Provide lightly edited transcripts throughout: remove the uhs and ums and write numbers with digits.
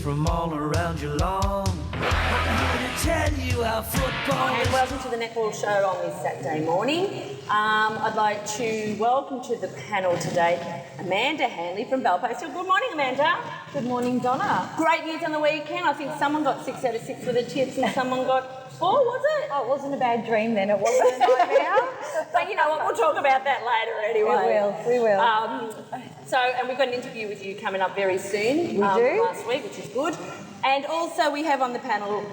from all around Geelong. I'm here to tell you how football And welcome to the Netball Show on this Saturday morning. I'd like to welcome to the panel today Amanda Handley from Bellpostal. Good morning, Amanda. Good morning, Donna. Great news on the weekend. I think someone got 6 out of 6 with the tips and someone got 4, was it? Oh, it wasn't a bad dream then. It wasn't a nightmare. But you know what? We'll talk about that later anyway. We will. And we've got an interview with you coming up very soon. We do. Last week, which is good. And also we have on the panel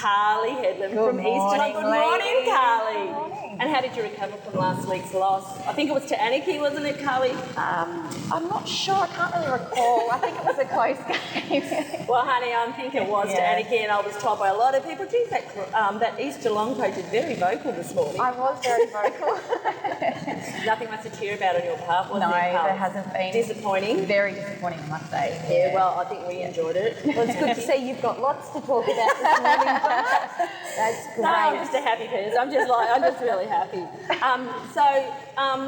Carly Headlam from East Geelong. Good morning, Carly. Good morning. And how did you recover from last week's loss? I think it was to Anarchy, wasn't it, Carly? I'm not sure. I can't really recall. I think it was a close game. Well, honey, I think it was to Anarchy, and I was told by a lot of people, geez, that East Geelong coach is very vocal this morning. I was very vocal. Nothing much to cheer about on your behalf, was No, there, Carl? there hasn't been. Disappointing? Very disappointing, I must say. Yeah, well, I think we enjoyed it. Well, it's good to see you've got lots to talk about this morning, Donna. That's great. No, I'm just a happy person. I'm just really happy.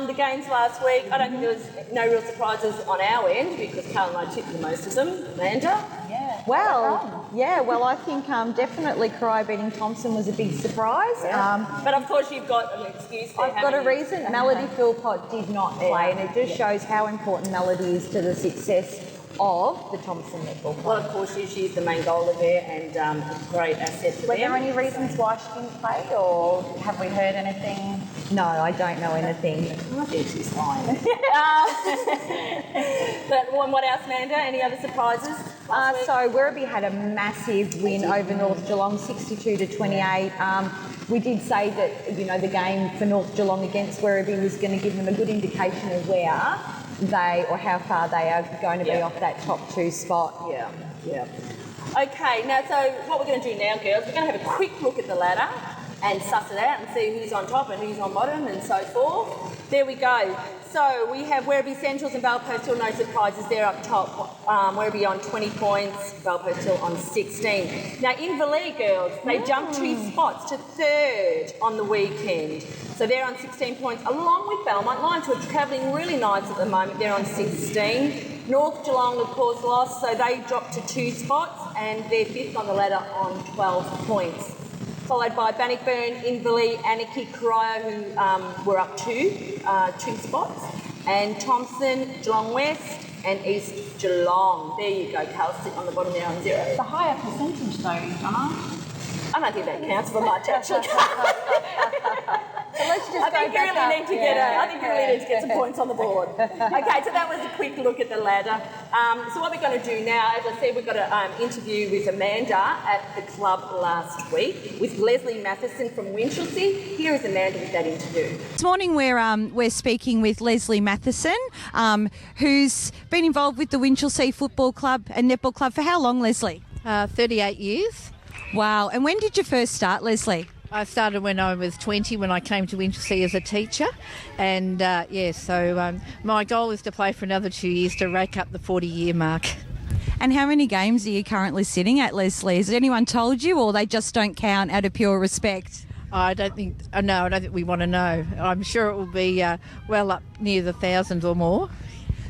The games last week, I don't think there was no real surprises on our end because Carl and I tipped the most of them. Amanda? Yeah. Well, I think definitely Cry beating Thompson was a big surprise. Yeah. But of course you've got an excuse there. I've got a reason. Melody Philpott did not play, and it just shows how important Melody is to the success of the Thompson Netball Club. Well, of course, she's the main goaler there and a great asset for them. Were there any reasons why she didn't play, or have we heard anything? No, I don't know anything. I think she's fine. But what else, Amanda? Any other surprises? So Werribee had a massive win over North Geelong, 62-28. We did say that the game for North Geelong against Werribee was going to give them a good indication of where they or how far they are going to be off that top 2 spot. Yeah. Okay, now so what we're going to do now, girls, we're going to have a quick look at the ladder and suss it out and see who's on top and who's on bottom and so forth. There we go. So we have Werribee Centrals and Bellpostal, no surprises, they're up top. Werribee on 20 points, Bellpostal on 16. Now Inverleigh girls, they jumped 2 spots to 3rd on the weekend. So they're on 16 points, along with Belmont Lions, who are travelling really nice at the moment. They're on 16. North Geelong, of course, lost, so they dropped to 2 spots, and they're 5th on the ladder on 12 points. Followed by Bannockburn, Inverleigh, Anarchy, Corio, who were up 2 spots, and Thompson, Geelong West, and East Geelong. There you go, Carl, sitting on the bottom now on 0. It's a higher percentage though, Donna. I don't think that counts for much, actually. So let's just I think you really need to get some points on the board. Okay, so that was a quick look at the ladder. So what we're going to do now, as I said, we've got an interview with Amanda at the club last week with Leslie Matheson from Winchelsea. Here is Amanda with that interview. This morning we're speaking with Leslie Matheson, who's been involved with the Winchelsea Football Club and Netball Club for how long, Leslie? 38 years. Wow. And when did you first start, Leslie? I started when I was 20, when I came to Winchelsea as a teacher. And, my goal is to play for another 2 years to rake up the 40-year mark. And how many games are you currently sitting at, Leslie? Has anyone told you, or they just don't count out of pure respect? I don't think we want to know. I'm sure it will be well up near the thousands or more.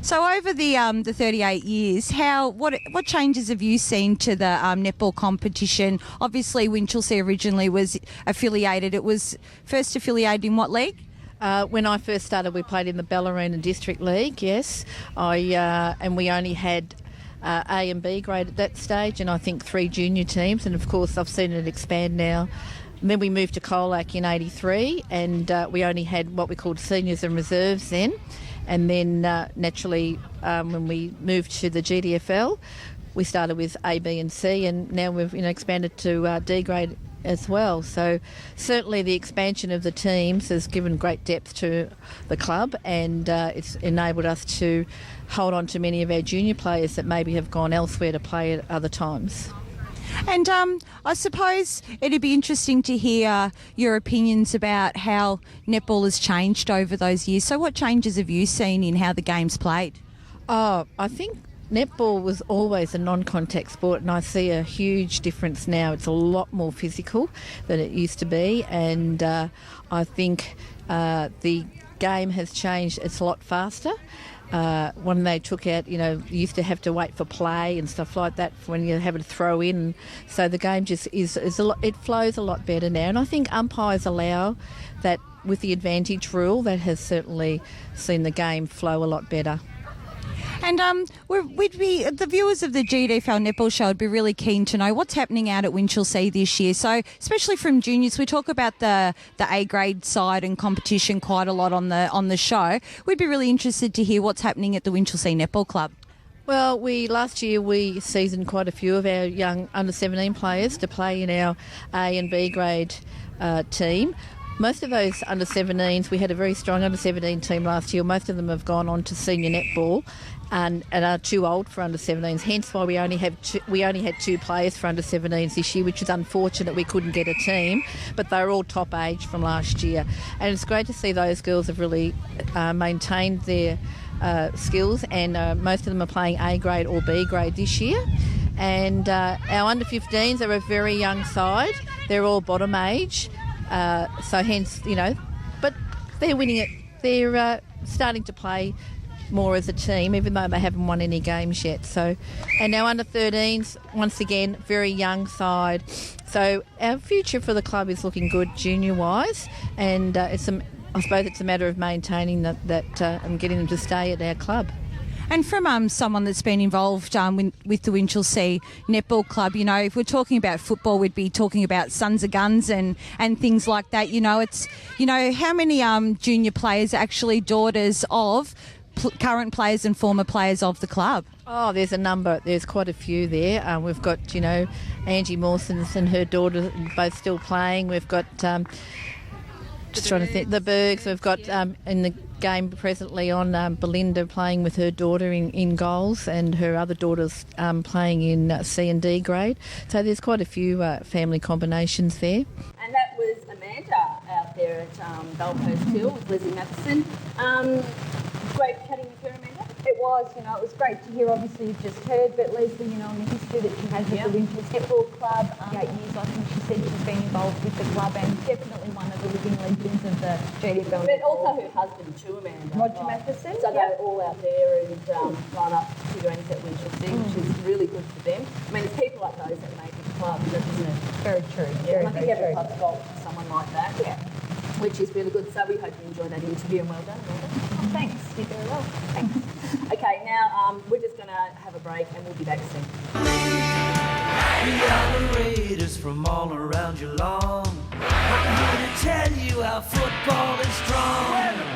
So over the 38 years, what changes have you seen to the netball competition? Obviously, Winchelsea originally was affiliated. It was first affiliated in what league? When I first started, we played in the Ballerina District League, yes. And we only had A and B grade at that stage, and I think 3 junior teams. And, of course, I've seen it expand now. And then we moved to Colac in 83, and we only had what we called seniors and reserves then. And then, naturally, when we moved to the GDFL, we started with A, B and C, and now we've expanded to D grade as well. So certainly the expansion of the teams has given great depth to the club, and it's enabled us to hold on to many of our junior players that maybe have gone elsewhere to play at other times. And I suppose it'd be interesting to hear your opinions about how netball has changed over those years. So what changes have you seen in how the game's played? Oh, I think netball was always a non-contact sport, and I see a huge difference now. It's a lot more physical than it used to be, and I think the game has changed. It's a lot faster. When they took out, you used to have to wait for play and stuff like that when you have to throw in. So the game just is a lot. It flows a lot better now, and I think umpires allow that with the advantage rule. That has certainly seen the game flow a lot better. And the viewers of the GDFL Netball Show would be really keen to know what's happening out at Winchelsea this year. So, especially from juniors, we talk about the A grade side and competition quite a lot on the show. We'd be really interested to hear what's happening at the Winchelsea Netball Club. Well, last year we seasoned quite a few of our young under-17 players to play in our A and B grade team. Most of those under-17s, we had a very strong under-17 team last year. Most of them have gone on to senior netball and are too old for under-17s. Hence why we only had two players for under-17s this year, which is unfortunate. We couldn't get a team, but they were all top age from last year. And it's great to see those girls have really maintained their skills, and most of them are playing A grade or B grade this year. And our under-15s are a very young side. They're all bottom age. So hence, but they're winning it. They're starting to play more as a team, even though they haven't won any games yet. So, and our under-13s, once again, very young side. So our future for the club is looking good junior-wise, and I suppose it's a matter of maintaining that and getting them to stay at our club. And from someone that's been involved with the Winchelsea Netball Club, if we're talking about football, we'd be talking about Sons of Guns and things like that. It's, how many junior players are actually daughters of current players and former players of the club? Oh, there's a number. There's quite a few there. We've got, Angie Mawson's and her daughter both still playing. We've got... just trying to think. The Bergs. We've got in the game presently on Belinda playing with her daughter in goals, and her other daughter's playing in C and D grade. So there's quite a few family combinations there. And that was Amanda out there at Bellpost Hill with Lizzie Matheson. Great chatting with her, Amanda. It was, it was great to hear. Obviously, you've just heard, but Leslie, on the history that she has with the Winchelsea Netball Club. 8 years, I think she said she's been involved with the club, and definitely one of the living legends of the GDFL. But also her husband too, Amanda. Roger Matheson. So they're all out there and run up figurines at Winchelsea, which is really good for them. I mean, it's people like those that make the club, isn't it? Very true. Yeah, I think every club's got someone like that. Yeah. Which is really good. So we hope you enjoyed that interview, and well done, Amanda. Oh, thanks. You did very well. Thanks. Okay, now we're just going to have a break and we'll be back soon. We are the Raiders from all around Geelong. I'm here to tell you how football is strong.